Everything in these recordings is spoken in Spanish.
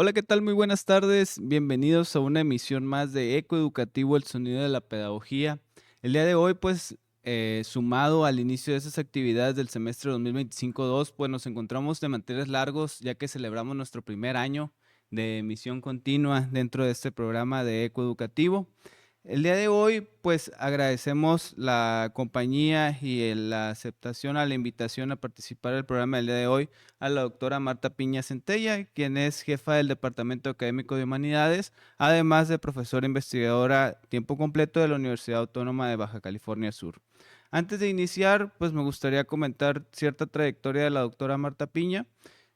Hola, ¿qué tal? Muy buenas tardes. Bienvenidos a una emisión más de Eco Educativo, el sonido de la pedagogía. El día de hoy, pues, sumado al inicio de esas actividades del semestre 2025-2, pues nos encontramos de manteles largos, ya que celebramos nuestro primer año de emisión continua dentro de este programa de Eco Educativo. El día de hoy, pues agradecemos la compañía y la aceptación a la invitación a participar del programa del día de hoy a la doctora Marta Piña Centella, quien es jefa del Departamento Académico de Humanidades, además de profesora investigadora tiempo completo de la Universidad Autónoma de Baja California Sur. Antes de iniciar, pues me gustaría comentar cierta trayectoria de la doctora Marta Piña.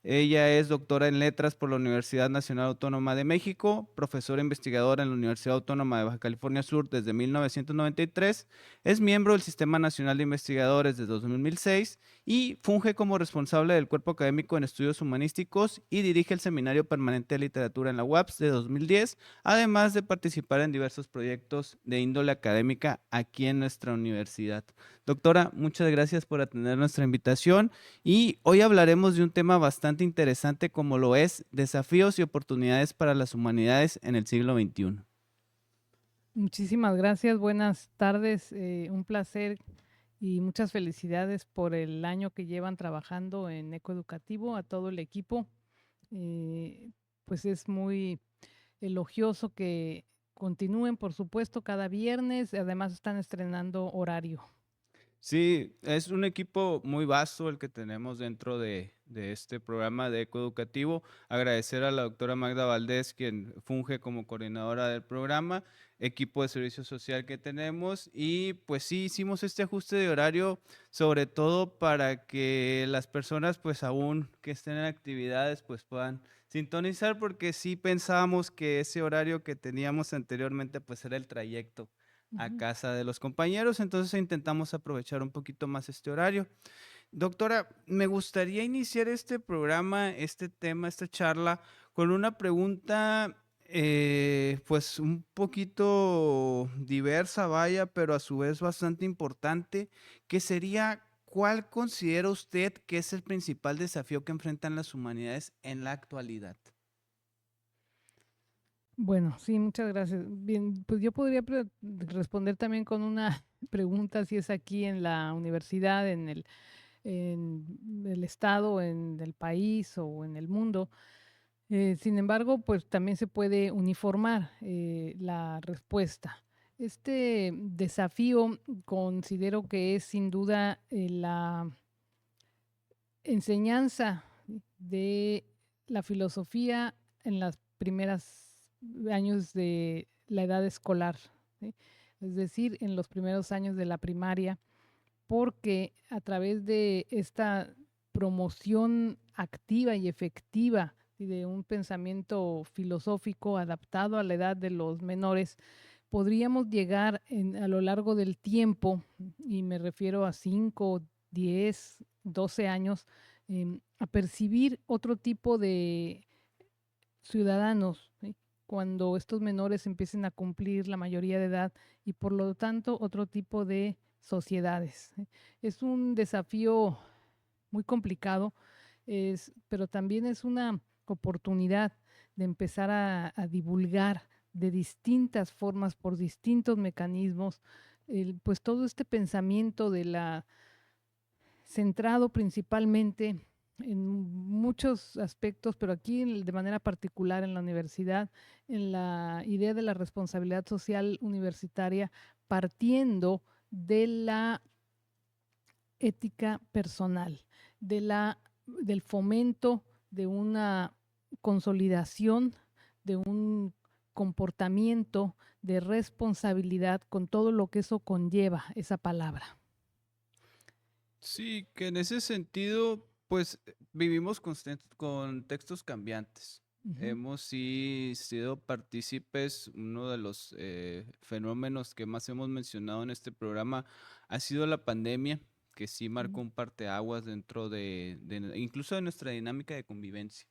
Ella es doctora en letras por la Universidad Nacional Autónoma de México, profesora investigadora en la Universidad Autónoma de Baja California Sur desde 1993, es miembro del Sistema Nacional de Investigadores desde 2006 y funge como responsable del Cuerpo Académico en Estudios Humanísticos y dirige el Seminario Permanente de Literatura en la UAPS de 2010, además de participar en diversos proyectos de índole académica aquí en nuestra universidad. Doctora, muchas gracias por atender nuestra invitación. Y hoy hablaremos de un tema bastante interesante como lo es desafíos y oportunidades para las humanidades en el siglo XXI. Muchísimas gracias, buenas tardes, un placer y muchas felicidades por el año que llevan trabajando en Ecoeducativo, a todo el equipo. Eh, pues es muy elogioso que continúen, por supuesto, cada viernes, además están estrenando horario. Sí, es un equipo muy vasto el que tenemos dentro de este programa de Ecoeducativo. Agradecer a la doctora Magda Valdés, quien funge como coordinadora del programa, equipo de servicio social que tenemos. Y pues sí, hicimos este ajuste de horario, sobre todo para que las personas, pues aún que estén en actividades, pues puedan sintonizar, porque sí pensábamos que ese horario que teníamos anteriormente, pues era el trayecto a Ujú. casa de los compañeros, entonces intentamos aprovechar un poquito más este horario. Doctora, me gustaría iniciar este programa, este tema, esta charla, con una pregunta, pues un poquito diversa, vaya, pero a su vez bastante importante, que sería, ¿cuál considera usted que es el principal desafío que enfrentan las humanidades en la actualidad? Bueno, sí, muchas gracias. Bien, pues yo podría responder también con una pregunta, si es aquí en la universidad, en el estado, en el país o en el mundo. Sin embargo, pues también se puede uniformar la respuesta. Este desafío considero que es sin duda la enseñanza de la filosofía en las primeras años de la edad escolar, ¿sí? Es decir, en los primeros años de la primaria, porque a través de esta promoción activa y efectiva y de un pensamiento filosófico adaptado a la edad de los menores, podríamos llegar a lo largo del tiempo, y me refiero a 5, 10, 12 años, a percibir otro tipo de ciudadanos, ¿sí? Cuando estos menores empiecen a cumplir la mayoría de edad y por lo tanto otro tipo de sociedades, ¿sí? Es un desafío muy complicado, pero también es una oportunidad de empezar a divulgar de distintas formas, por distintos mecanismos, pues todo este pensamiento de la centrado principalmente en muchos aspectos, pero aquí de manera particular en la universidad, en la idea de la responsabilidad social universitaria, partiendo de la ética personal, del fomento de una consolidación, de un comportamiento de responsabilidad con todo lo que eso conlleva, esa palabra. Sí, que en ese sentido, pues vivimos contextos cambiantes. Ujú, Hemos sí sido partícipes, uno de los fenómenos que más hemos mencionado en este programa ha sido la pandemia, que sí marcó ujú, un parteaguas dentro incluso de nuestra dinámica de convivencia.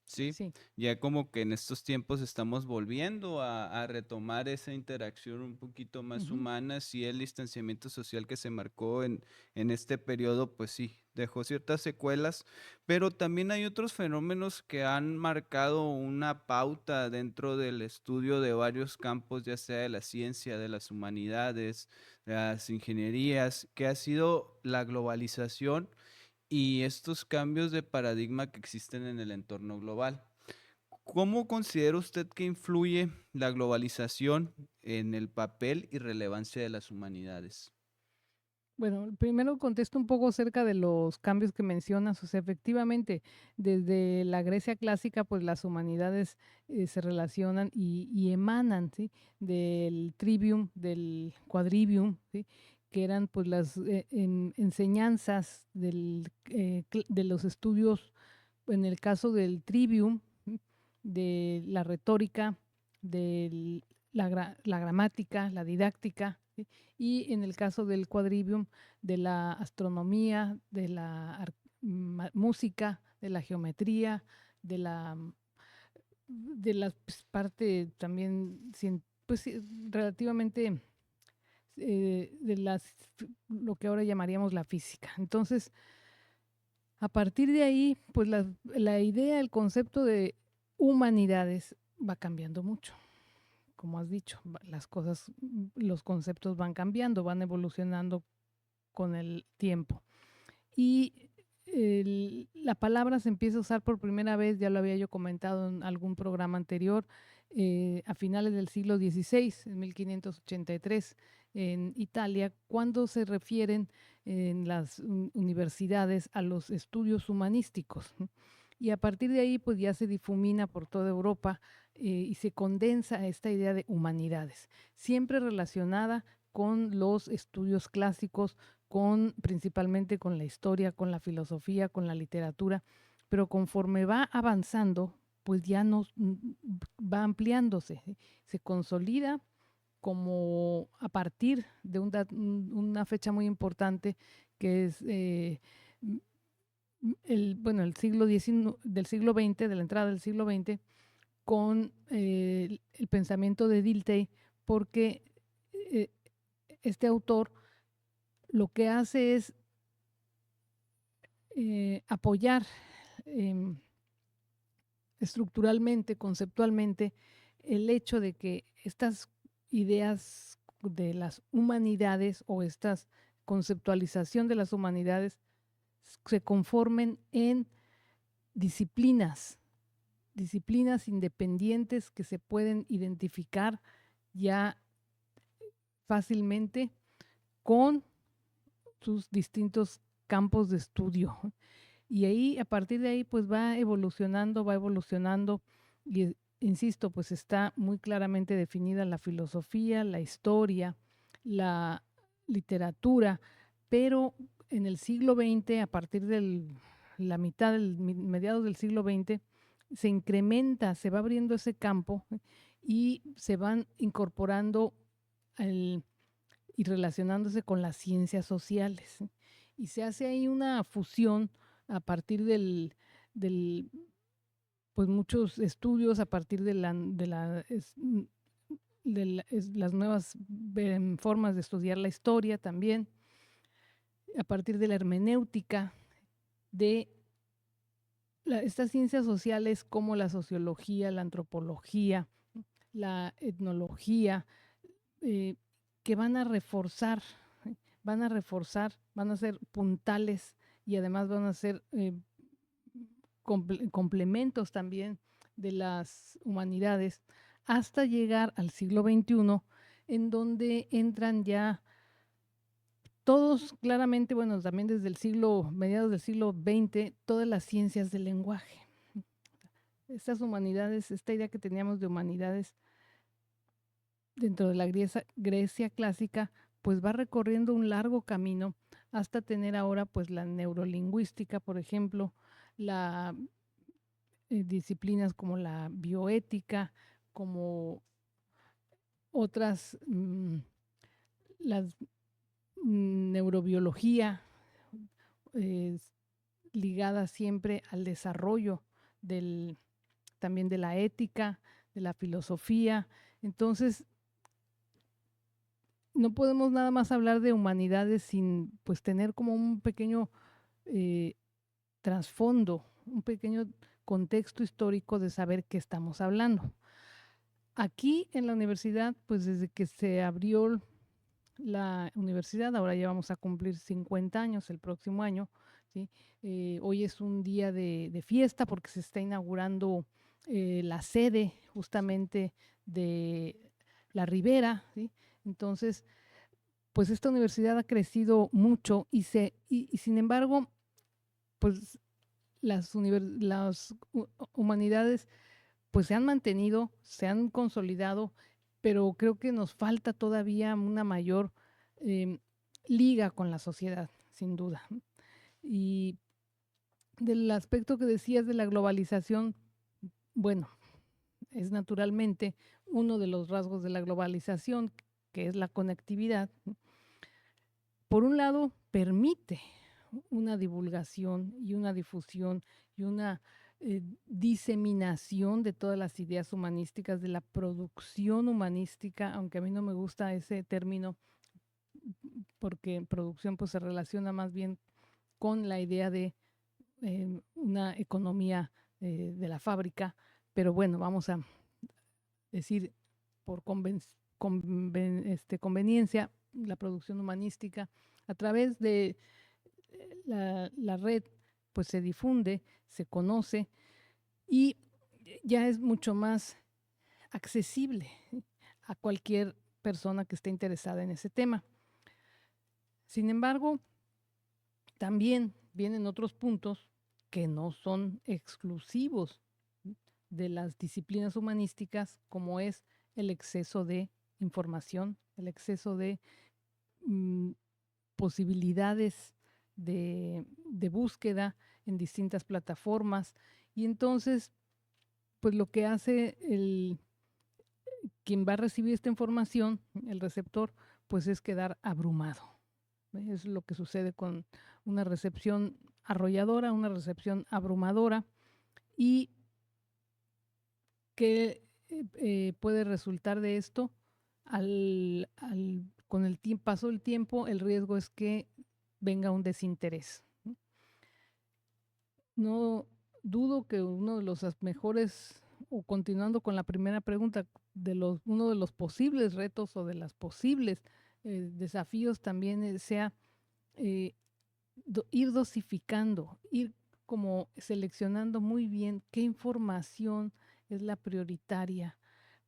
Sí, Sí. ya como que en estos tiempos estamos volviendo a retomar esa interacción un poquito más Ujú. humana. Sí, el distanciamiento social que se marcó en este periodo, pues sí, dejó ciertas secuelas, pero también hay otros fenómenos que han marcado una pauta dentro del estudio de varios campos, ya sea de la ciencia, de las humanidades, de las ingenierías, que ha sido la globalización y estos cambios de paradigma que existen en el entorno global. ¿Cómo considera usted que influye la globalización en el papel y relevancia de las humanidades? Bueno, primero contesto un poco acerca de los cambios que mencionas. O sea, efectivamente, desde la Grecia clásica, pues las humanidades se relacionan y emanan, ¿sí? Del trivium, del quadrivium, ¿sí? Que eran pues las enseñanzas de los estudios, en el caso del trivium, ¿sí? De la retórica, de la gramática, la didáctica, ¿sí? Y en el caso del quadrivium, de la astronomía, de la música, de la geometría, de la de la pues, parte también pues, sí, relativamente de lo que ahora llamaríamos la física. Entonces, a partir de ahí, pues la idea, el concepto de humanidades va cambiando mucho. Como has dicho, las cosas, los conceptos van cambiando, van evolucionando con el tiempo. Y la palabra se empieza a usar por primera vez, ya lo había yo comentado en algún programa anterior, a finales del siglo XVI, en 1583, en Italia, cuando se refieren en las universidades a los estudios humanísticos, ¿no? Y a partir de ahí, pues ya se difumina por toda Europa y se condensa esta idea de humanidades, siempre relacionada con los estudios clásicos, principalmente con la historia, con la filosofía, con la literatura, pero conforme va avanzando, pues ya va ampliándose, ¿sí? Se consolida como a partir de una fecha muy importante que es el siglo XIX, del siglo XX, de la entrada del siglo XX, con el pensamiento de Dilthey, porque eh, este autor lo que hace es apoyar em, estructuralmente, conceptualmente, el hecho de que estas ideas de las humanidades o estas conceptualización de las humanidades se conformen en disciplinas, disciplinas independientes que se pueden identificar ya fácilmente con sus distintos campos de estudio. Y ahí, a partir de ahí, pues va evolucionando y insisto, pues está muy claramente definida la filosofía, la historia, la literatura, pero en el siglo XX, a partir de la mitad, mediados del siglo XX, se incrementa, se va abriendo ese campo y se van incorporando y relacionándose con las ciencias sociales, ¿sí? Y se hace ahí una fusión a partir del pues muchos estudios, a partir las nuevas formas de estudiar la historia también, a partir de la hermenéutica, de estas ciencias sociales como la sociología, la antropología, la etnología, eh, que van a ser puntales y además van a ser complementos también de las humanidades, hasta llegar al siglo XXI, en donde entran ya todos claramente, bueno, también desde mediados del siglo XX, todas las ciencias del lenguaje. Estas humanidades, esta idea que teníamos de humanidades dentro de la Grecia clásica, pues va recorriendo un largo camino hasta tener ahora pues la neurolingüística, por ejemplo, la disciplinas como la bioética, como otras, la neurobiología, eh, ligada siempre al desarrollo del también de la ética, de la filosofía. Entonces, no podemos nada más hablar de humanidades sin pues tener como un pequeño eh, trasfondo, un pequeño contexto histórico de saber qué estamos hablando. Aquí en la universidad, pues desde que se abrió la universidad, ahora ya vamos a cumplir 50 años el próximo año, ¿sí? Hoy es un día de fiesta porque se está inaugurando la sede justamente de la Ribera, ¿sí? Entonces, pues esta universidad ha crecido mucho y sin embargo, pues las humanidades pues se han mantenido, se han consolidado, pero creo que nos falta todavía una mayor em, liga con la sociedad, sin duda. Y del aspecto que decías de la globalización, bueno, es naturalmente uno de los rasgos de la globalización, que es la conectividad. Por un lado, permite una divulgación y una difusión y una diseminación de todas las ideas humanísticas, de la producción humanística, aunque a mí no me gusta ese término porque producción pues se relaciona más bien con la idea de una economía de la fábrica, pero bueno, vamos a decir por conveniencia la producción humanística a través de la red, pues se difunde, se conoce y ya es mucho más accesible a cualquier persona que esté interesada en ese tema. Sin embargo, también vienen otros puntos que no son exclusivos de las disciplinas humanísticas, como es el exceso de información, el exceso de mm, posibilidades de búsqueda en distintas plataformas. Y entonces, pues lo que hace quien va a recibir esta información, el receptor, pues es quedar abrumado. Es lo que sucede con una recepción arrolladora, una recepción abrumadora y que puede resultar de esto con el paso del tiempo, el riesgo es que venga un desinterés. No dudo que uno de los mejores, o continuando con la primera pregunta, uno de los posibles retos o de las posibles desafíos también sea eh, ir dosificando, ir como seleccionando muy bien qué información es la prioritaria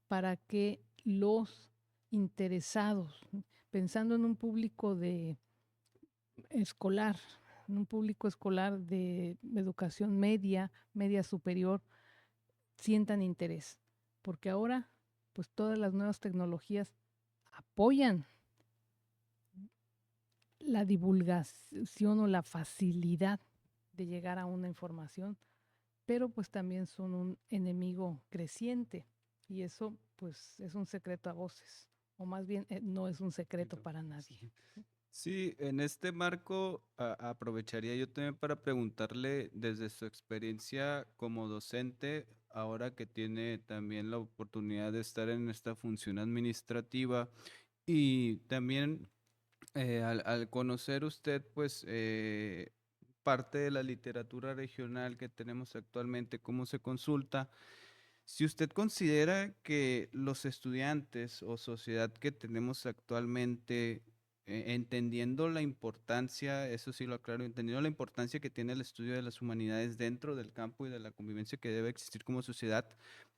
para que los interesados, pensando en un público escolar, en un público escolar de educación media, media superior, sientan interés. Porque ahora, pues todas las nuevas tecnologías apoyan la divulgación o la facilidad de llegar a una información, pero pues también son un enemigo creciente y eso pues es un secreto a voces, o más bien no es un secreto para nadie. Sí, en este marco aprovecharía yo también para preguntarle desde su experiencia como docente, ahora que tiene también la oportunidad de estar en esta función administrativa y también al conocer usted pues parte de la literatura regional que tenemos actualmente, cómo se consulta. Si usted considera que los estudiantes o sociedad que tenemos actualmente, entendiendo la importancia, eso sí lo aclaro, entendiendo la importancia que tiene el estudio de las humanidades dentro del campo y de la convivencia que debe existir como sociedad,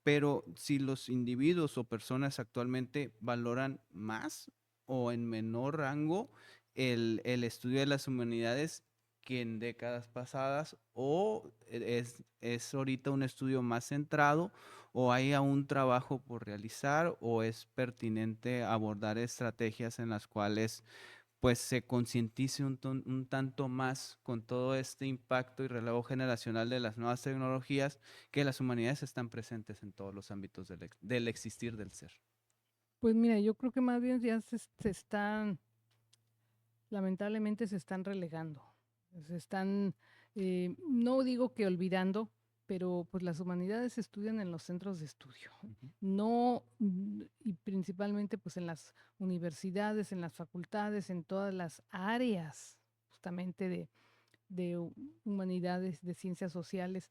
pero si los individuos o personas actualmente valoran más o en menor rango el estudio de las humanidades que en décadas pasadas, o es ahorita un estudio más centrado o hay aún trabajo por realizar o es pertinente abordar estrategias en las cuales pues se concientice un tanto más con todo este impacto y relevo generacional de las nuevas tecnologías, que las humanidades están presentes en todos los ámbitos del existir del ser. Pues mira, yo creo que más bien ya se están, lamentablemente se están relegando, se están, no digo que olvidando, pero pues las humanidades se estudian en los centros de estudio, Ujú. no, y principalmente pues en las universidades, en las facultades, en todas las áreas justamente de humanidades, de ciencias sociales,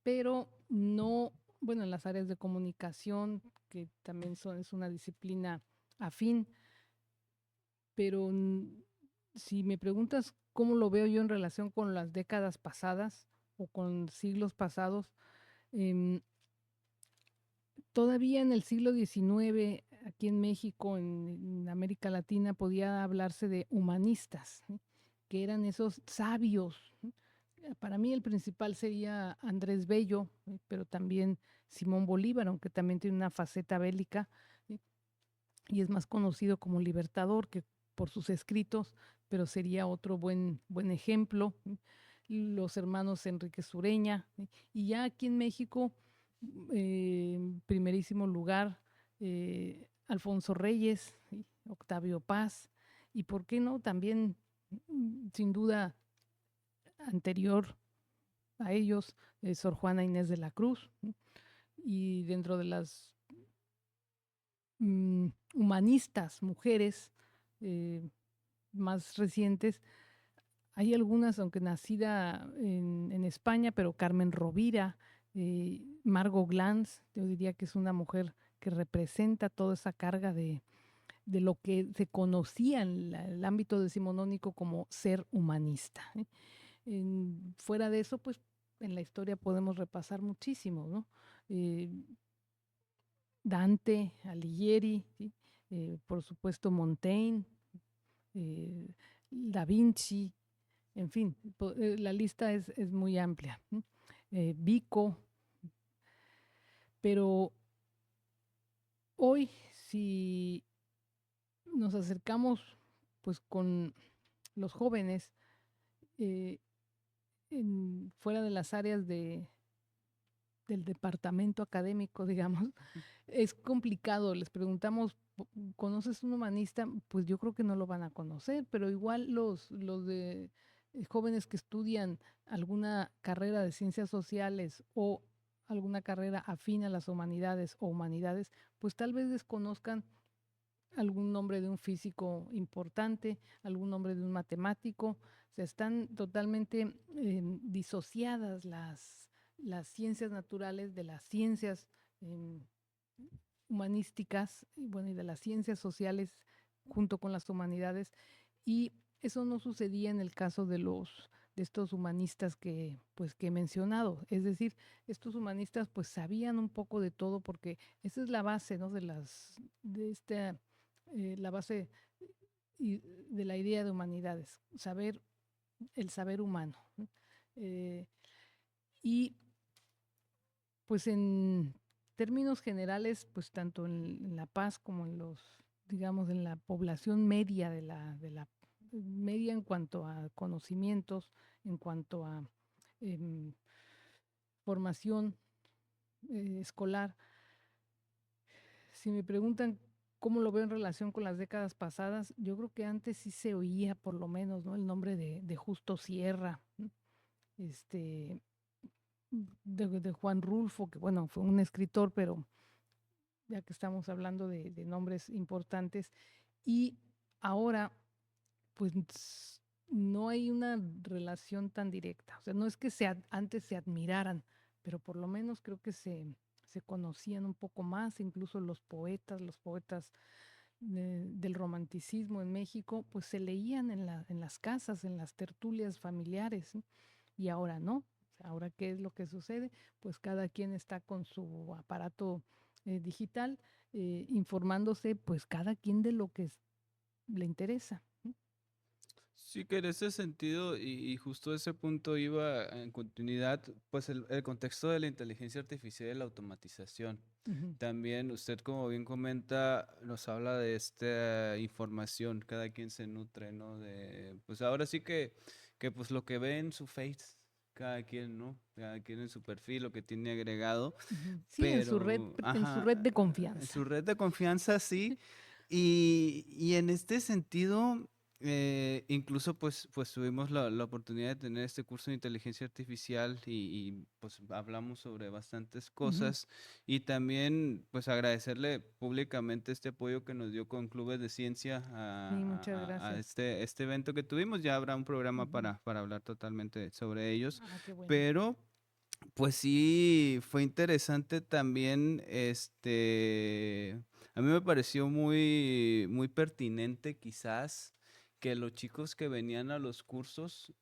pero no, bueno, en las áreas de comunicación, que también es una disciplina afín, pero si me preguntas cómo lo veo yo en relación con las décadas pasadas o con siglos pasados, em, todavía en el siglo XIX, aquí en México, en América Latina, podía hablarse de humanistas, ¿sí? Que eran esos sabios. ¿Sí? Para mí el principal sería Andrés Bello, pero también Simón Bolívar, aunque también tiene una faceta bélica, ¿sí? Y es más conocido como libertador que por sus escritos, pero sería otro buen ejemplo. ¿Sí? Los hermanos Enrique Sureña, ¿sí? Y ya aquí en México, en primerísimo lugar, Alfonso Reyes, ¿sí? Octavio Paz, y por qué no, también, sin duda, anterior a ellos, Sor Juana Inés de la Cruz, ¿sí? Y dentro de las humanistas, mujeres eh, más recientes, hay algunas, aunque nacida en España, pero Carmen Rovira, Margot Glantz, yo diría que es una mujer que representa toda esa carga de lo que se conocía en el ámbito decimonónico como ser humanista. ¿Eh? Fuera de eso, pues en la historia podemos repasar muchísimo, ¿no? Eh, Dante, Alighieri, ¿sí? Por supuesto Montaigne, eh, Da Vinci, en fin, la lista es muy amplia. Vico, pero hoy si nos acercamos pues con los jóvenes eh, fuera de las áreas del departamento académico, digamos, es complicado. Les preguntamos, ¿conoces un humanista? Pues yo creo que no lo van a conocer, pero igual los de jóvenes que estudian alguna carrera de ciencias sociales o alguna carrera afín a las humanidades o humanidades, pues tal vez desconozcan algún nombre de un físico importante, algún nombre de un matemático. O sea, están totalmente disociadas las ciencias naturales de las ciencias em, humanísticas y, bueno, y de las ciencias sociales junto con las humanidades. Y eso no sucedía en el caso de estos humanistas que he mencionado. Es decir, estos humanistas pues sabían un poco de todo porque esa es la base, ¿no? La base de la idea de humanidades, el saber humano. ¿No? Eh, y pues en términos generales, pues tanto en La Paz como digamos, en la población media de la media en cuanto a conocimientos, en cuanto a em, formación escolar. Si me preguntan cómo lo veo en relación con las décadas pasadas, yo creo que antes sí se oía por lo menos, ¿no? El nombre de Justo Sierra, ¿no? este, de Juan Rulfo, que bueno, fue un escritor, pero ya que estamos hablando de nombres importantes, y ahora, pues no hay una relación tan directa. O sea, no es que antes se admiraran, pero por lo menos creo que se conocían un poco más, incluso los poetas del romanticismo en México, pues se leían en las casas, en las tertulias familiares, ¿no? Y ahora no. Ahora, ¿qué es lo que sucede? Pues cada quien está con su aparato digital, informándose, pues cada quien de lo que le interesa. ¿No? Sí, que en ese sentido, y justo ese punto iba en continuidad, pues el contexto de la inteligencia artificial y la automatización. Ujú. También usted, como bien comenta, nos habla de esta información, cada quien se nutre, ¿no? Pues ahora sí que pues lo que ve en su face, cada quien, ¿no? Cada quien en su perfil, lo que tiene agregado, Ujú. Sí, pero, en su ajá, red de en confianza. su red de confianza, sí. Y en este sentido. Incluso pues tuvimos la oportunidad de tener este curso de inteligencia artificial pues hablamos sobre bastantes Ujú. cosas y también pues agradecerle públicamente este apoyo que nos dio con Clubes de Ciencia Sí, muchas a gracias. este evento que tuvimos. Ya habrá un programa Ujú. para hablar totalmente sobre ellos, Ah, qué bueno. pero pues sí, fue interesante también, a mí me pareció muy pertinente quizás que los chicos que venían a los cursos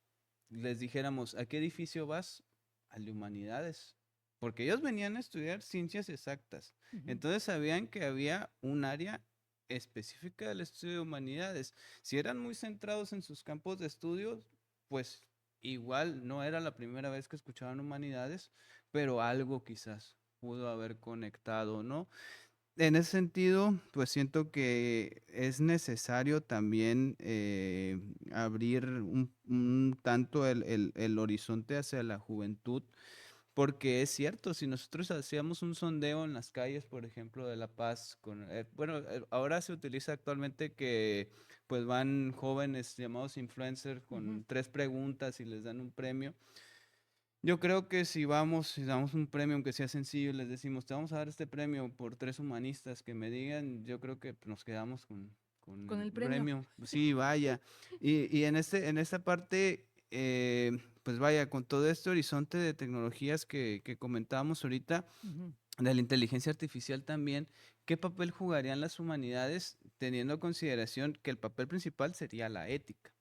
les dijéramos, ¿a qué edificio vas? Al de humanidades, porque ellos venían a estudiar ciencias exactas, Ujú. entonces sabían que había un área específica del estudio de humanidades. Si eran muy centrados en sus campos de estudios, pues igual no era la primera vez que escuchaban humanidades, pero algo quizás pudo haber conectado, ¿no? En ese sentido, pues siento que es necesario también abrir un tanto el horizonte hacia la juventud, porque es cierto, si nosotros hacíamos un sondeo en las calles, por ejemplo, de La Paz, bueno, ahora se utiliza actualmente que pues van jóvenes llamados influencers Ujú. con 3 preguntas y les dan un premio. Yo creo que si vamos, si damos un premio, aunque sea sencillo, y les decimos, te vamos a dar este premio por 3 humanistas que me digan, yo creo que nos quedamos con Con el el premio. premio. Sí, vaya. Y en esta parte, pues vaya, con todo este horizonte de tecnologías que comentábamos ahorita, Ujú. de la inteligencia artificial también, ¿qué papel jugarían las humanidades teniendo en consideración que el papel principal sería la ética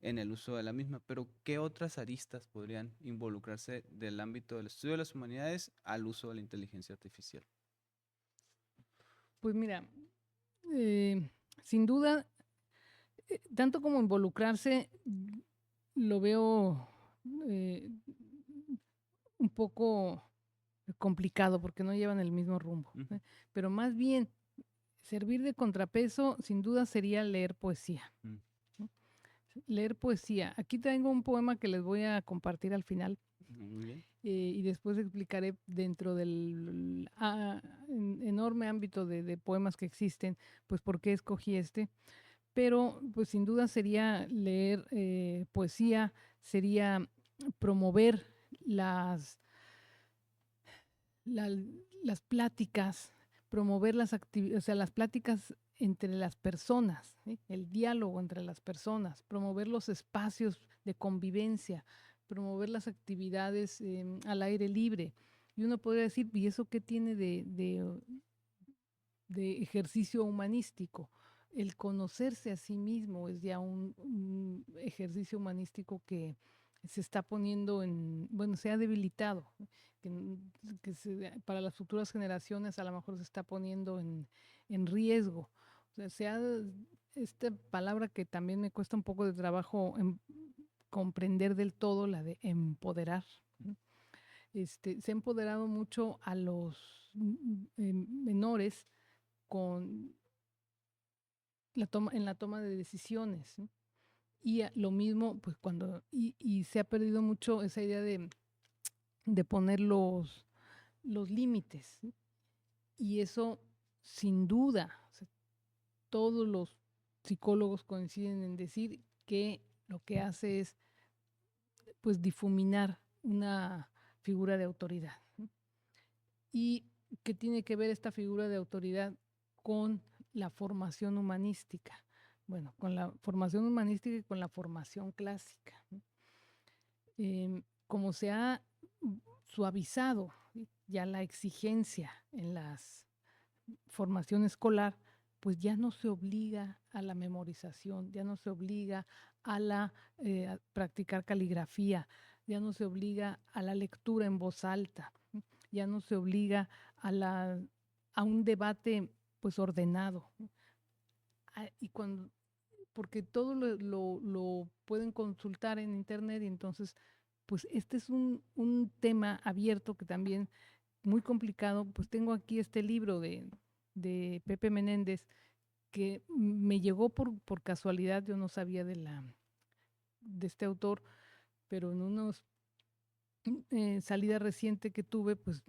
en el uso de la misma? Pero ¿qué otras aristas podrían involucrarse del ámbito del estudio de las humanidades al uso de la inteligencia artificial? Pues mira, eh, sin duda, tanto como involucrarse, lo veo eh, un poco complicado porque no llevan el mismo rumbo, Ujú, pero más bien servir de contrapeso sin duda sería leer poesía, mm, ¿no? Leer poesía. Aquí tengo un poema que les voy a compartir al final, muy bien. y después explicaré dentro del enorme ámbito de poemas que existen, pues por qué escogí este. Pero pues sin duda sería leer poesía, sería promover las la las pláticas, promover las actividades, o sea, las pláticas entre las personas, ¿sí? El diálogo entre las personas, promover los espacios de convivencia, promover las actividades, al aire libre. Y uno podría decir, ¿y eso qué tiene de ejercicio humanístico? El conocerse a sí mismo es ya un ejercicio humanístico que se está poniendo en, bueno, se ha debilitado, ¿no? que, para las futuras generaciones a lo mejor se está poniendo en riesgo. O sea, esta palabra que también me cuesta un poco de trabajo comprender del todo, la de empoderar, ¿no? Se ha empoderado mucho a los menores con en la toma de decisiones, ¿no? Y lo mismo, pues y se ha perdido mucho esa idea de poner los límites, ¿sí? Y eso, sin duda, o sea, todos los psicólogos coinciden en decir que lo que hace es, pues, difuminar una figura de autoridad, ¿no? Y qué tiene que ver esta figura de autoridad con la formación humanística. Bueno, con la formación humanística y con la formación clásica, ¿no? Como se ha suavizado, ¿sí?, ya la exigencia en la formación escolar, pues ya no se obliga a la memorización, ya no se obliga a practicar caligrafía, ya no se obliga a la lectura en voz alta, ¿no? Ya no se obliga a un debate pues ordenado, ¿no? Y cuando, porque todo lo pueden consultar en internet y entonces, pues este es un tema abierto que también muy complicado. Pues tengo aquí este libro de Pepe Menéndez que me llegó por casualidad, yo no sabía de este autor, pero en unos salida reciente que tuve, pues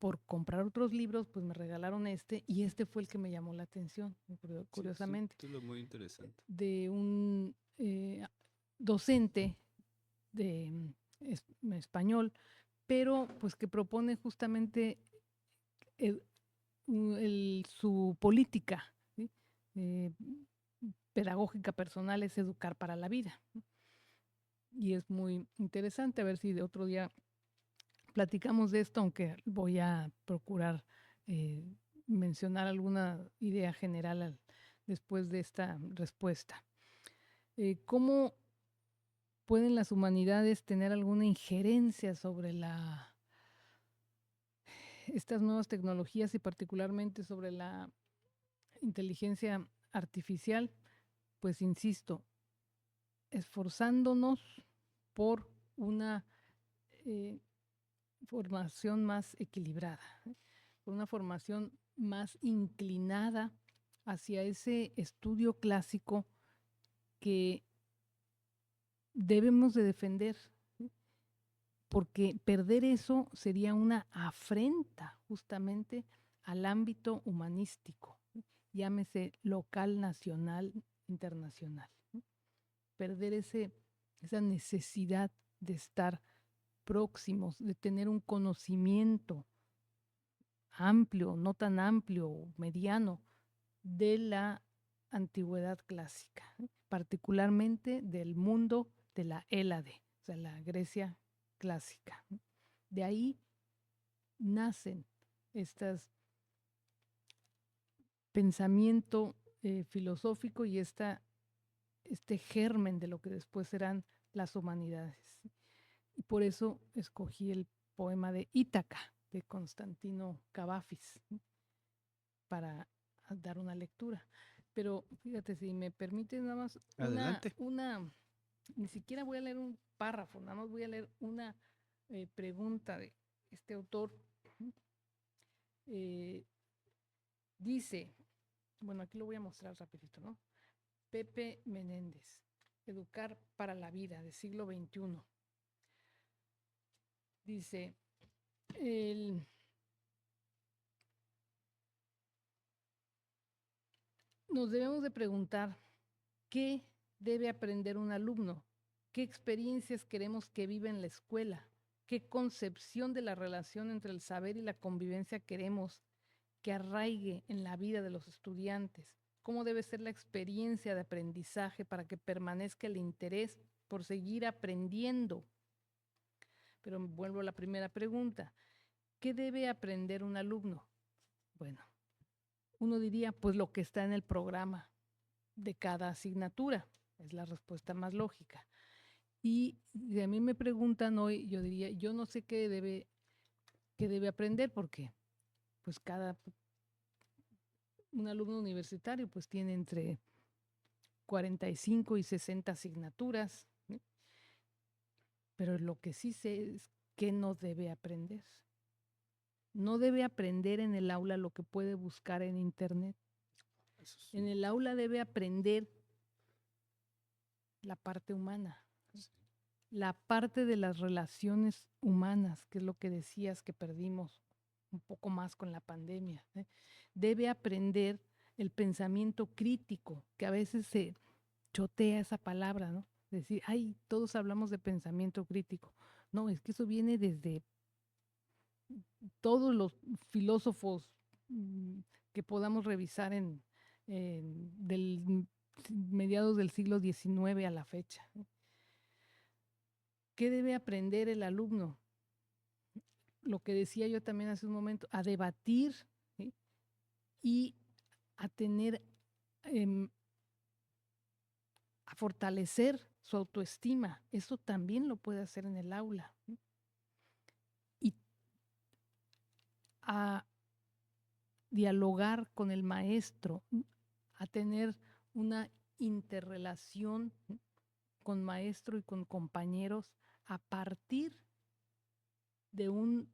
por comprar otros libros, pues me regalaron este y este fue el que me llamó la atención, curiosamente, título muy interesante. de un docente de español, pero pues que propone justamente su política, ¿sí? eh, pedagógica personal es educar para la vida. Y es muy interesante, a ver si de otro día platicamos de esto, aunque voy a procurar mencionar alguna idea general después de esta respuesta. ¿Cómo pueden las humanidades tener alguna injerencia sobre estas nuevas tecnologías y particularmente sobre la inteligencia artificial? Pues insisto, esforzándonos por una formación más equilibrada, por una formación más inclinada hacia ese estudio clásico que debemos de defender, porque perder eso sería una afrenta justamente al ámbito humanístico, llámese local, nacional, internacional. Perder esa necesidad de estar próximos, de tener un conocimiento amplio, no tan amplio, mediano, de la antigüedad clásica, particularmente del mundo de la Hélade, o sea, la Grecia clásica. De ahí nacen estos pensamiento filosófico y este germen de lo que después serán las humanidades. Y por eso escogí el poema de Ítaca, de Constantino Cavafis, para dar una lectura. Pero fíjate, si me permite nada más Adelante. ni siquiera voy a leer un párrafo, nada más voy a leer una pregunta de este autor. Dice, bueno, aquí lo voy a mostrar rapidito, ¿no? Pepe Menéndez, Educar para la Vida, del siglo XXI. Dice, nos debemos de preguntar qué debe aprender un alumno, qué experiencias queremos que viva en la escuela, qué concepción de la relación entre el saber y la convivencia queremos que arraigue en la vida de los estudiantes, cómo debe ser la experiencia de aprendizaje para que permanezca el interés por seguir aprendiendo. Pero vuelvo a la primera pregunta, ¿qué debe aprender un alumno? Bueno, uno diría, pues lo que está en el programa de cada asignatura, es la respuesta más lógica. Y si a mí me preguntan hoy, yo diría, yo no sé qué debe aprender, porque pues un alumno universitario pues tiene entre 45 y 60 asignaturas, ¿sí? Pero lo que sí sé es que no debe aprender. No debe aprender en el aula lo que puede buscar en internet. Sí. En el aula debe aprender la parte humana, Sí. la parte de las relaciones humanas, que es lo que decías que perdimos un poco más con la pandemia. Debe aprender el pensamiento crítico, que a veces se chotea esa palabra, ¿no? Decir, ay, todos hablamos de pensamiento crítico. No, es que eso viene desde todos los filósofos que podamos revisar del mediados del siglo XIX a la fecha. ¿Qué debe aprender el alumno? Lo que decía yo también hace un momento, a debatir, ¿sí? Y a tener, a fortalecer su autoestima. Eso también lo puede hacer en el aula, ¿sí? Y a dialogar con el maestro, a tener una interrelación con maestro y con compañeros a partir de un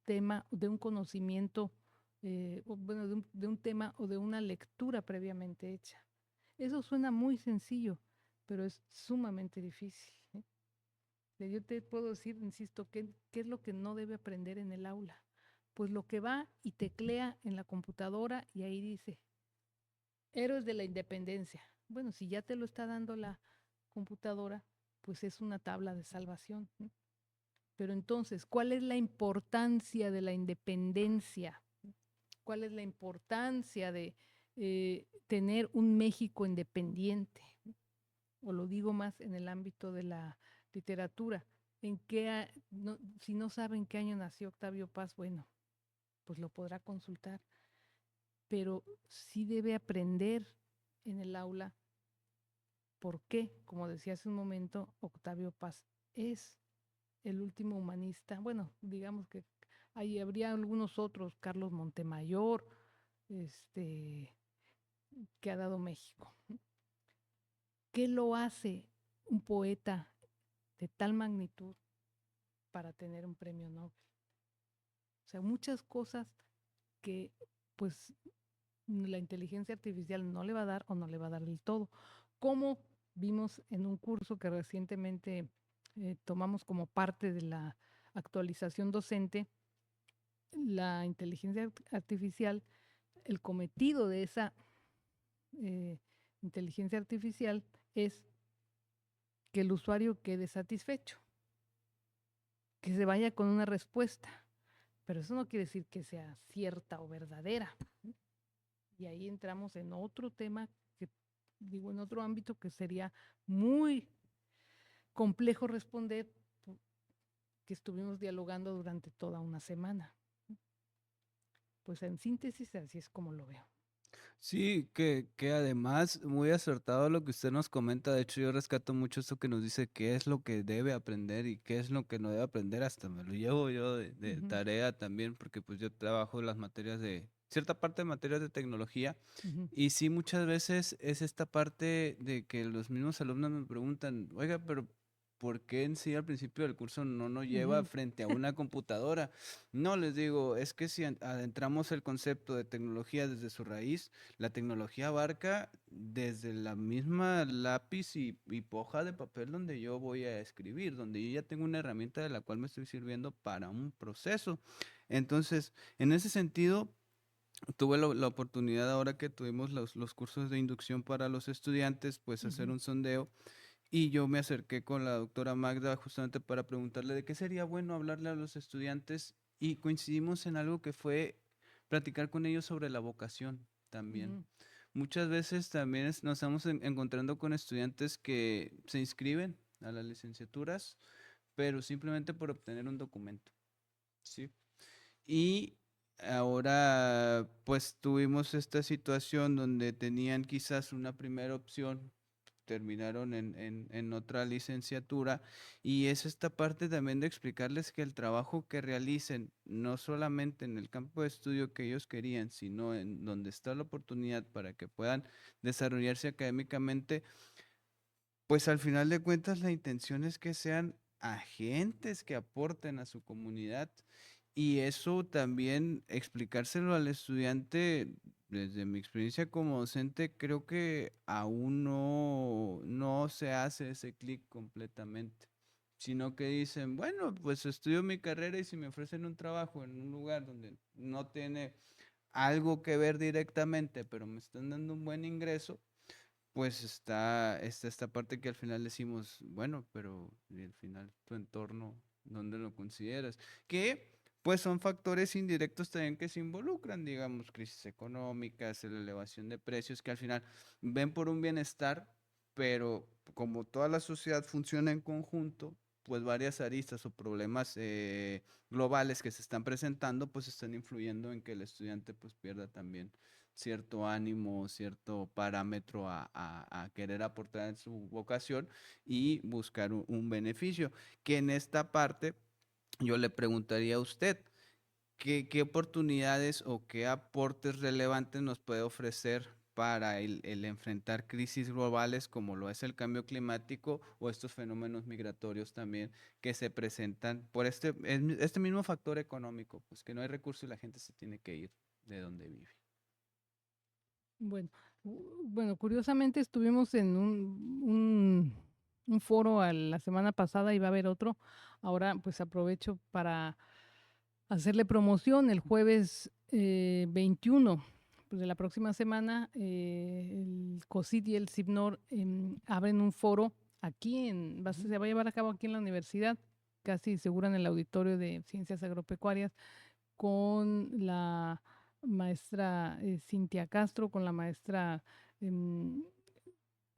tema, de un conocimiento, bueno, de un tema o de una lectura previamente hecha. Eso suena muy sencillo, pero es sumamente difícil, ¿eh? Yo te puedo decir, insisto, qué es lo que no debe aprender en el aula. Pues lo que va y teclea en la computadora y ahí dice, héroes de la independencia. Bueno, si ya te lo está dando la computadora, pues es una tabla de salvación, ¿no? Pero entonces, ¿cuál es la importancia de la independencia? ¿Cuál es la importancia de tener un México independiente? O lo digo más en el ámbito de la literatura. Si no saben qué año nació Octavio Paz, bueno, pues lo podrá consultar, pero sí debe aprender en el aula por qué, como decía hace un momento, Octavio Paz es el último humanista. Bueno, digamos que ahí habría algunos otros, Carlos Montemayor, este, que ha dado México. ¿Qué lo hace un poeta de tal magnitud para tener un premio Nobel? O sea, muchas cosas que pues la inteligencia artificial no le va a dar o no le va a dar del todo. Como vimos en un curso que recientemente tomamos como parte de la actualización docente, la inteligencia artificial, el cometido de esa eh, inteligencia artificial es que el usuario quede satisfecho, que se vaya con una respuesta, pero eso no quiere decir que sea cierta o verdadera. Y ahí entramos en otro tema que digo, en otro ámbito que sería muy complejo responder, que estuvimos dialogando durante toda una semana. Pues en síntesis, así es como lo veo. Sí, que además muy acertado lo que usted nos comenta. De hecho, yo rescato mucho esto que nos dice qué es lo que debe aprender y qué es lo que no debe aprender. Hasta me lo llevo yo de Ujú, tarea también, porque pues yo trabajo las materias de, cierta parte de materias de tecnología. ujú, Y sí, muchas veces es esta parte de que los mismos alumnos me preguntan, oiga, pero ¿por qué en sí al principio del curso no nos lleva ujú, frente a una computadora? No, les digo, es que si adentramos el concepto de tecnología desde su raíz, la tecnología abarca desde la misma lápiz y hoja de papel donde yo voy a escribir, donde yo ya tengo una herramienta de la cual me estoy sirviendo para un proceso. Entonces, en ese sentido, tuve la oportunidad ahora que tuvimos los cursos de inducción para los estudiantes, pues hacer ujú, un sondeo y yo me acerqué con la doctora Magda justamente para preguntarle de qué sería bueno hablarle a los estudiantes y coincidimos en algo que fue platicar con ellos sobre la vocación también. ujú, Muchas veces también nos estamos encontrando con estudiantes que se inscriben a las licenciaturas, pero simplemente por obtener un documento, ¿sí? Y ahora pues tuvimos esta situación donde tenían quizás una primera opción, terminaron en otra licenciatura y es esta parte también de explicarles que el trabajo que realicen, no solamente en el campo de estudio que ellos querían, sino en donde está la oportunidad para que puedan desarrollarse académicamente, pues al final de cuentas la intención es que sean agentes que aporten a su comunidad y eso también explicárselo al estudiante, desde mi experiencia como docente, creo que aún no se hace ese clic completamente, sino que dicen, bueno, pues estudio mi carrera y si me ofrecen un trabajo en un lugar donde no tiene algo que ver directamente, pero me están dando un buen ingreso, pues está esta parte que al final decimos, bueno, pero ¿y al final tu entorno, dónde lo consideras? Que pues son factores indirectos también que se involucran, digamos, crisis económicas, la elevación de precios, que al final ven por un bienestar, pero como toda la sociedad funciona en conjunto, pues varias aristas o problemas globales que se están presentando, pues están influyendo en que el estudiante pues pierda también cierto ánimo, cierto parámetro a querer aportar en su vocación y buscar un beneficio. Que en esta parte yo le preguntaría a usted, ¿qué oportunidades o qué aportes relevantes nos puede ofrecer para el enfrentar crisis globales como lo es el cambio climático o estos fenómenos migratorios también que se presentan por este mismo factor económico, pues que no hay recursos y la gente se tiene que ir de donde vive? Bueno, bueno, curiosamente estuvimos en un foro la semana pasada y va a haber otro. Ahora pues aprovecho para hacerle promoción el jueves 21 pues, de la próxima semana. El COSIT y el CIBNOR abren un foro aquí, se va a llevar a cabo aquí en la universidad, casi segura en el auditorio de Ciencias Agropecuarias, con la maestra Cintia Castro, con la maestra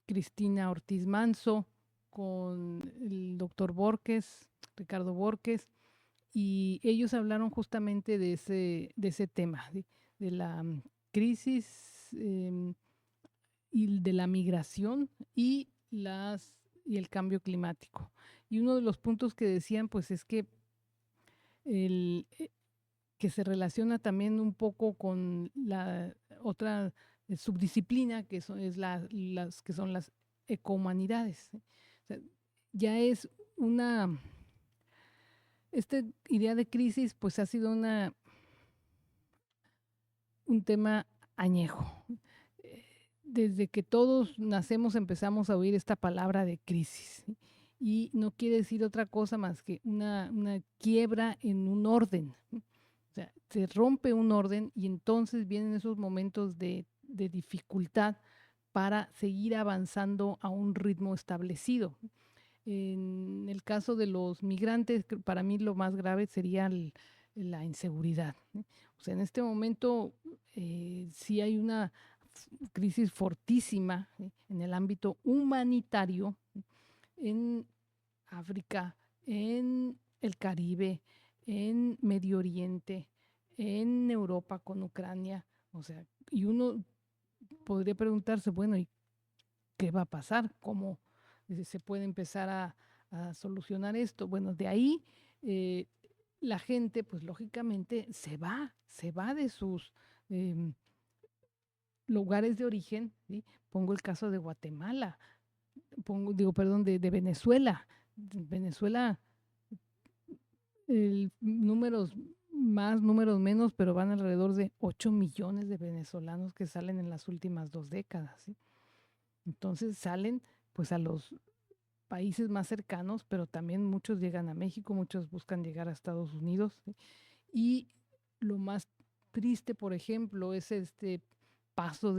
Cristina Ortiz Manso, con el doctor Borges, Ricardo Borges, y ellos hablaron justamente de ese tema, de la crisis y de la migración y, y el cambio climático. Y uno de los puntos que decían, pues es que, que se relaciona también un poco con la otra subdisciplina que que son las ecohumanidades. O sea, ya es esta idea de crisis pues ha sido un tema añejo. Desde que todos nacemos empezamos a oír esta palabra de crisis, ¿sí? Y no quiere decir otra cosa más que una quiebra en un orden. O sea, se rompe un orden y entonces vienen esos momentos de dificultad para seguir avanzando a un ritmo establecido. En el caso de los migrantes, para mí lo más grave sería la inseguridad. O sea, en este momento sí hay una crisis fortísima en el ámbito humanitario en África, en el Caribe, en Medio Oriente, en Europa con Ucrania. O sea, y uno podría preguntarse, bueno, ¿y qué va a pasar? ¿Cómo se puede empezar a solucionar esto? Bueno, de ahí eh, la gente, pues lógicamente, se va de sus em, lugares de origen, ¿sí? Pongo el caso de Guatemala, digo, perdón, de Venezuela. Venezuela, números más, números menos, pero van alrededor de 8 millones de venezolanos que salen en las últimas 2 décadas, ¿sí? Entonces salen pues a los países más cercanos, pero también muchos llegan a México, muchos buscan llegar a Estados Unidos, ¿sí? Y lo más triste, por ejemplo, es este paso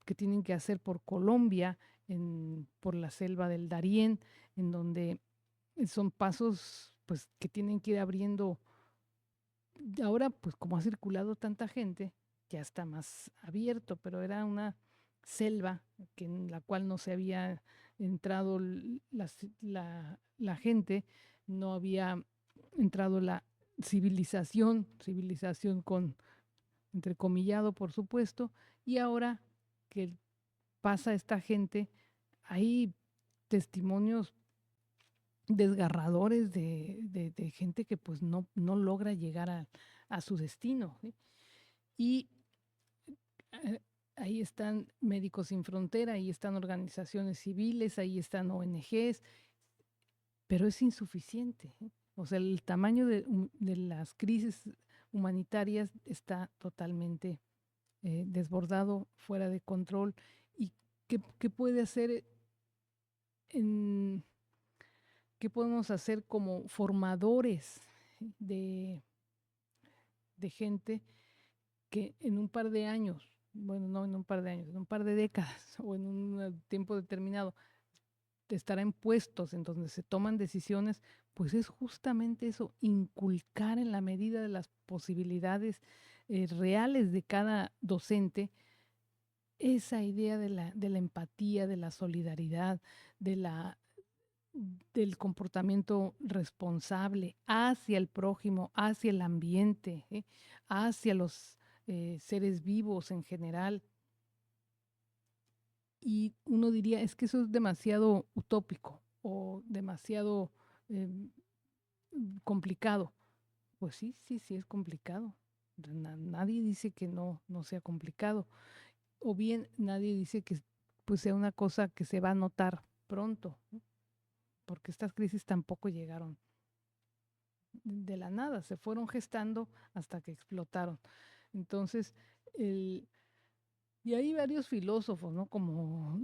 que tienen que hacer por Colombia, por la selva del Darién, en donde son pasos pues que tienen que ir abriendo. Ahora, pues como ha circulado tanta gente, ya está más abierto, pero era una selva en la cual no se había entrado la gente, no había entrado la civilización con entrecomillado, por supuesto, y ahora que pasa esta gente, hay testimonios desgarradores de gente que pues no logra llegar a su destino, ¿sí? Y ahí están Médicos Sin Frontera, ahí están organizaciones civiles, ahí están ONGs, pero es insuficiente, ¿eh? O sea, el tamaño de las crisis humanitarias está totalmente desbordado, fuera de control. ¿Y qué puede hacer en, qué podemos hacer como formadores de, de gente que en un par de años, bueno, no en un par de años, en un par de décadas o en un tiempo determinado, estará en puestos en donde se toman decisiones? Pues es justamente eso, inculcar en la medida de las posibilidades reales de cada docente esa idea de la empatía, de la solidaridad, de del comportamiento responsable hacia el prójimo, hacia el ambiente, hacia los seres vivos en general. Y uno diría, es que eso es demasiado utópico o demasiado complicado. Pues sí, sí es complicado. Nadie dice que no sea complicado. O bien nadie dice que pues sea una cosa que se va a notar pronto, ¿no? Porque estas crisis tampoco llegaron de la nada, se fueron gestando hasta que explotaron. Entonces, y hay varios filósofos, ¿no? Como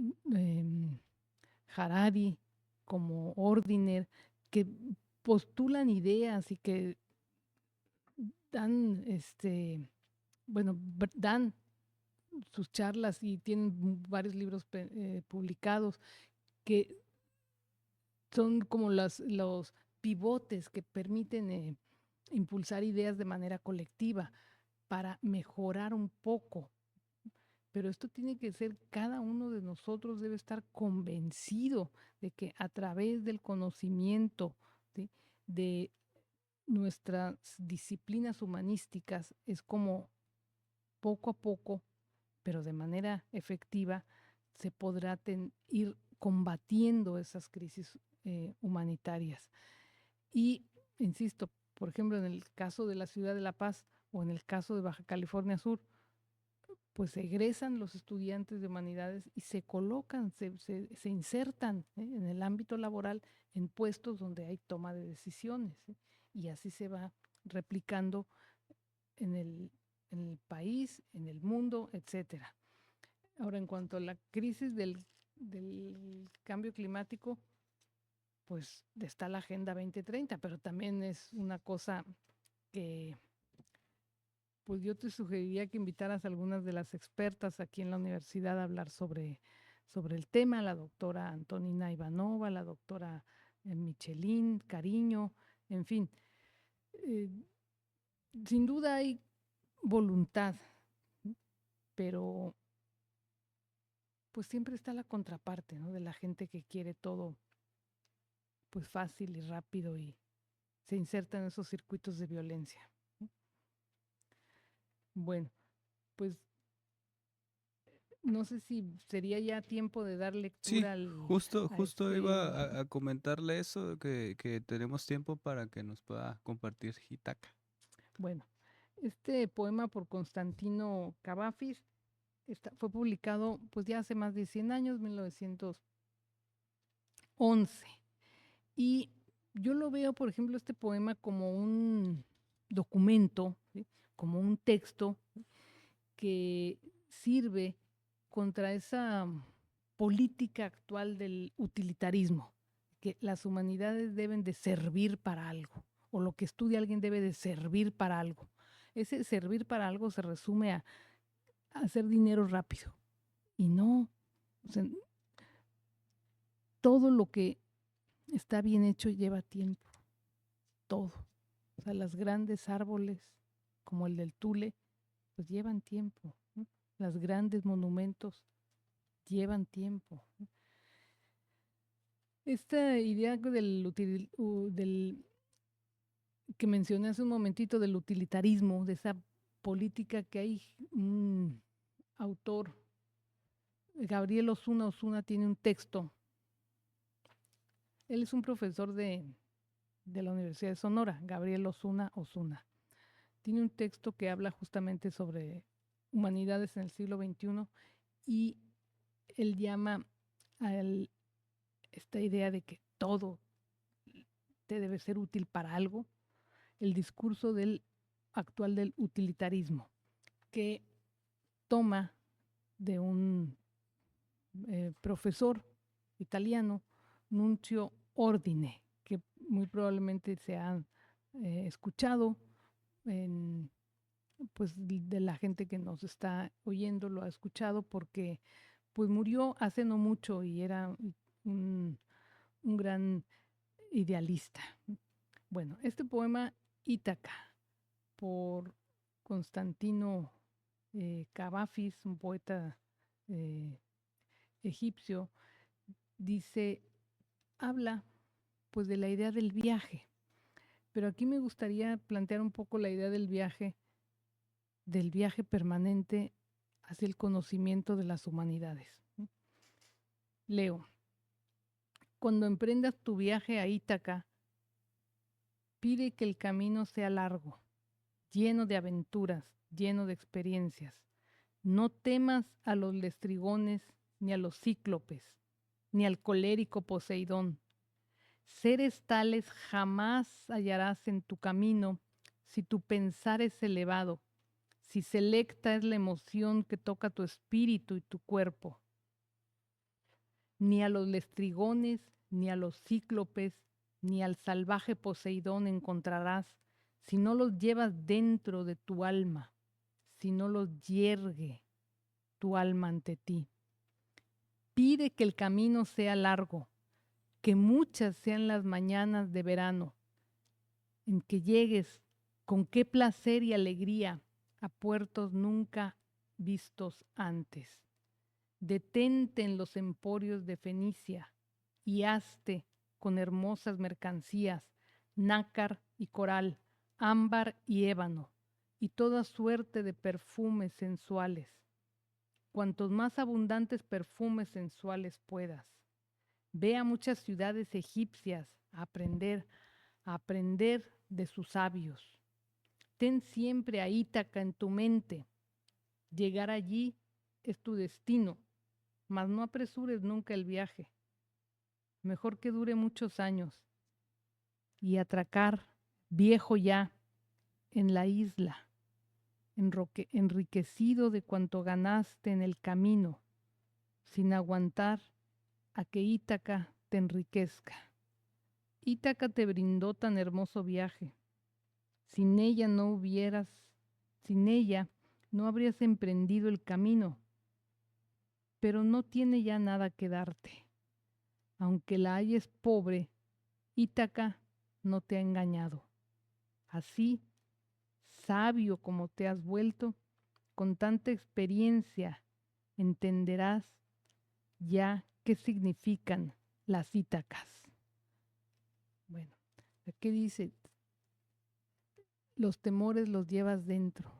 Harari, como Ordiner, que postulan ideas y que dan, dan sus charlas y tienen varios libros publicados que son como los pivotes que permiten impulsar ideas de manera colectiva para mejorar un poco. Pero esto tiene que ser, cada uno de nosotros debe estar convencido de que a través del conocimiento, ¿sí?, de nuestras disciplinas humanísticas es como poco a poco, pero de manera efectiva, se podrá ir combatiendo esas crisis humanitarias. Y, insisto, por ejemplo, en el caso de la ciudad de La Paz o en el caso de Baja California Sur, pues egresan los estudiantes de humanidades y se colocan, se insertan en el ámbito laboral en puestos donde hay toma de decisiones. Y así se va replicando en el país, en el mundo, etcétera. Ahora, en cuanto a la crisis del cambio climático, pues está la Agenda 2030, pero también es una cosa que pues yo te sugeriría que invitaras a algunas de las expertas aquí en la universidad a hablar sobre el tema, la doctora Antonina Ivanova, la doctora Michelín Cariño, en fin. Eh, Sin duda hay voluntad, pero pues siempre está la contraparte, ¿no?, de la gente que quiere todo pues fácil y rápido y se inserta en esos circuitos de violencia. Bueno, pues no sé si sería ya tiempo de dar Sí, lectura justo iba a comentarle eso, que tenemos tiempo para que nos pueda compartir Hitaka. Bueno, este poema por Constantino Cavafis fue publicado pues ya hace más de 100 años, 1911. Y yo lo veo, por ejemplo, este poema como un documento, ¿sí?, como un texto que sirve contra esa política actual del utilitarismo, que las humanidades deben de servir para algo, o lo que estudia alguien debe de servir para algo. Ese servir para algo se resume a hacer dinero rápido. Y no, o sea, todo lo que está bien hecho lleva tiempo, todo. O sea, los grandes árboles, como el del Tule, pues llevan tiempo, ¿no? Los grandes monumentos llevan tiempo. Esta idea del que mencioné hace un momentito, del utilitarismo, de esa política que hay un autor, Gabriel Osuna tiene un texto. Él es un profesor de la Universidad de Sonora, Gabriel Osuna. Tiene un texto que habla justamente sobre humanidades en el siglo XXI y él llama a esta idea de que todo te debe ser útil para algo, el discurso actual del utilitarismo, que toma de un profesor italiano, Nunzio Ordine, que muy probablemente se han escuchado pues de la gente que nos está oyendo, lo ha escuchado porque pues murió hace no mucho y era un gran idealista. Bueno, este poema Ítaca por Constantino Cavafis, un poeta egipcio, habla pues de la idea del viaje, pero aquí me gustaría plantear un poco la idea del viaje permanente hacia el conocimiento de las humanidades. Leo: cuando emprendas tu viaje a Ítaca, pide que el camino sea largo, lleno de aventuras, lleno de experiencias. No temas a los lestrigones, ni a los cíclopes, ni al colérico Poseidón. Seres tales jamás hallarás en tu camino si tu pensar es elevado, si selecta es la emoción que toca tu espíritu y tu cuerpo. Ni a los lestrigones, ni a los cíclopes, ni al salvaje Poseidón encontrarás si no los llevas dentro de tu alma, si no los yergue tu alma ante ti. Pide que el camino sea largo, que muchas sean las mañanas de verano, en que llegues con qué placer y alegría a puertos nunca vistos antes. Detente en los emporios de Fenicia y hazte con hermosas mercancías, nácar y coral, ámbar y ébano, y toda suerte de perfumes sensuales. Cuantos más abundantes perfumes sensuales puedas. Ve a muchas ciudades egipcias a aprender de sus sabios. Ten siempre a Ítaca en tu mente. Llegar allí es tu destino, mas no apresures nunca el viaje. Mejor que dure muchos años y atracar, viejo ya, en la isla, enriquecido de cuanto ganaste en el camino, sin aguantar a que Ítaca te enriquezca. Ítaca te brindó tan hermoso viaje. Sin ella no habrías emprendido el camino, pero no tiene ya nada que darte. Aunque la halles pobre, Ítaca no te ha engañado. Así, sabio como te has vuelto, con tanta experiencia, entenderás ya qué significan las Ítacas. Bueno, aquí dice, los temores los llevas dentro.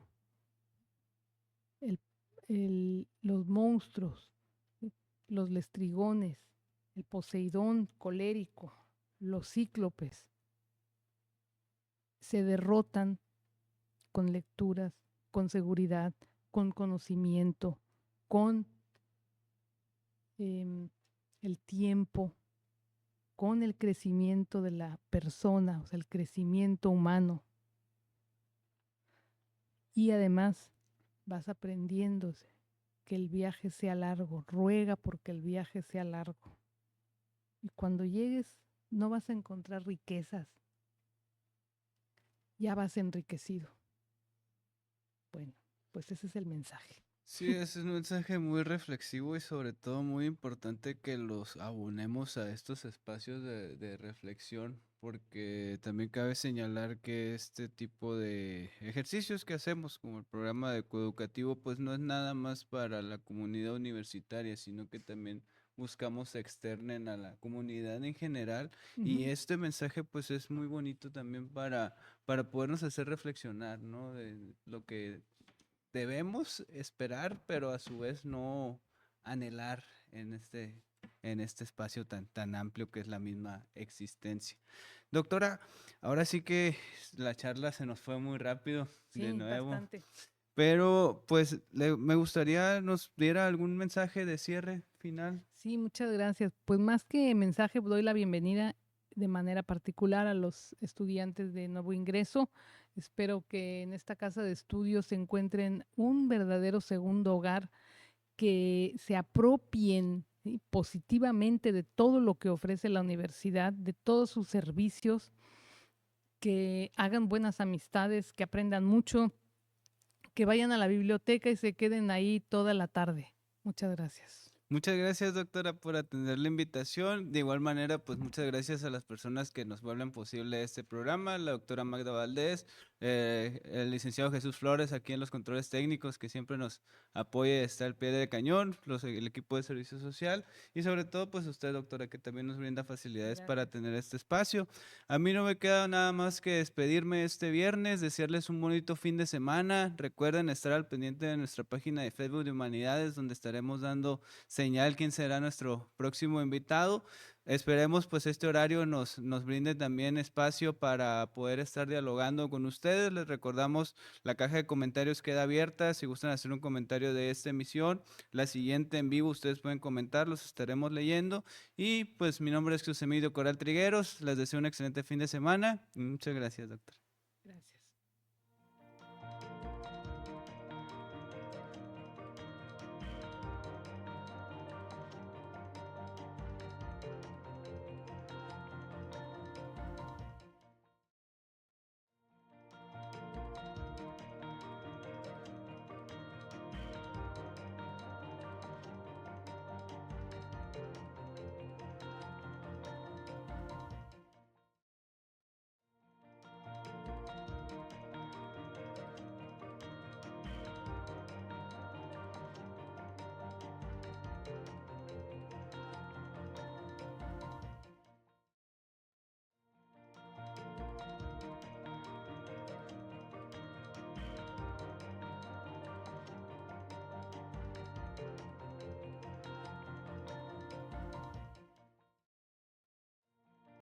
Los monstruos, los lestrigones, el Poseidón colérico, los cíclopes, se derrotan con lecturas, con seguridad, con conocimiento, con el tiempo, con el crecimiento de la persona, o sea, el crecimiento humano. Y además vas aprendiendo que el viaje sea largo, ruega porque el viaje sea largo. Y cuando llegues no vas a encontrar riquezas, ya vas enriquecido. Bueno, pues ese es el mensaje. Sí, es un mensaje muy reflexivo y sobre todo muy importante que los abonemos a estos espacios de reflexión, porque también cabe señalar que este tipo de ejercicios que hacemos, como el programa de coeducativo, pues no es nada más para la comunidad universitaria, sino que también buscamos externen a la comunidad en general. Y este mensaje pues es muy bonito también para podernos hacer reflexionar, ¿no? De lo que debemos esperar, pero a su vez no anhelar en este espacio tan amplio que es la misma existencia. Doctora, ahora sí que la charla se nos fue muy rápido de Sí, nuevo, bastante. pero pues me gustaría nos diera algún mensaje de cierre final. Sí, muchas gracias. Pues más que mensaje, doy la bienvenida de manera particular a los estudiantes de nuevo ingreso. Espero que en esta casa de estudios se encuentren un verdadero segundo hogar, que se apropien, ¿sí?, positivamente de todo lo que ofrece la universidad, de todos sus servicios, que hagan buenas amistades, que aprendan mucho, que vayan a la biblioteca y se queden ahí toda la tarde. Muchas gracias. Muchas gracias, doctora, por atender la invitación. De igual manera, pues muchas gracias a las personas que nos vuelven posible este programa, la doctora Magda Valdés, el licenciado Jesús Flores aquí en los controles técnicos, que siempre nos apoya y está al pie del cañón, el equipo de servicio social y sobre todo pues usted, doctora, que también nos brinda facilidades para tener este espacio. A mí no me queda nada más que despedirme este viernes, desearles un bonito fin de semana. Recuerden estar al pendiente de nuestra página de Facebook de Humanidades, donde estaremos dando señal quién será nuestro próximo invitado. Esperemos pues este horario nos brinde también espacio para poder estar dialogando con ustedes. Les recordamos, la caja de comentarios queda abierta. Si gustan hacer un comentario de esta emisión, la siguiente en vivo, ustedes pueden comentar, los estaremos leyendo. Y pues mi nombre es José Emilio Coral Trigueros. Les deseo un excelente fin de semana. Muchas gracias, doctor. Gracias.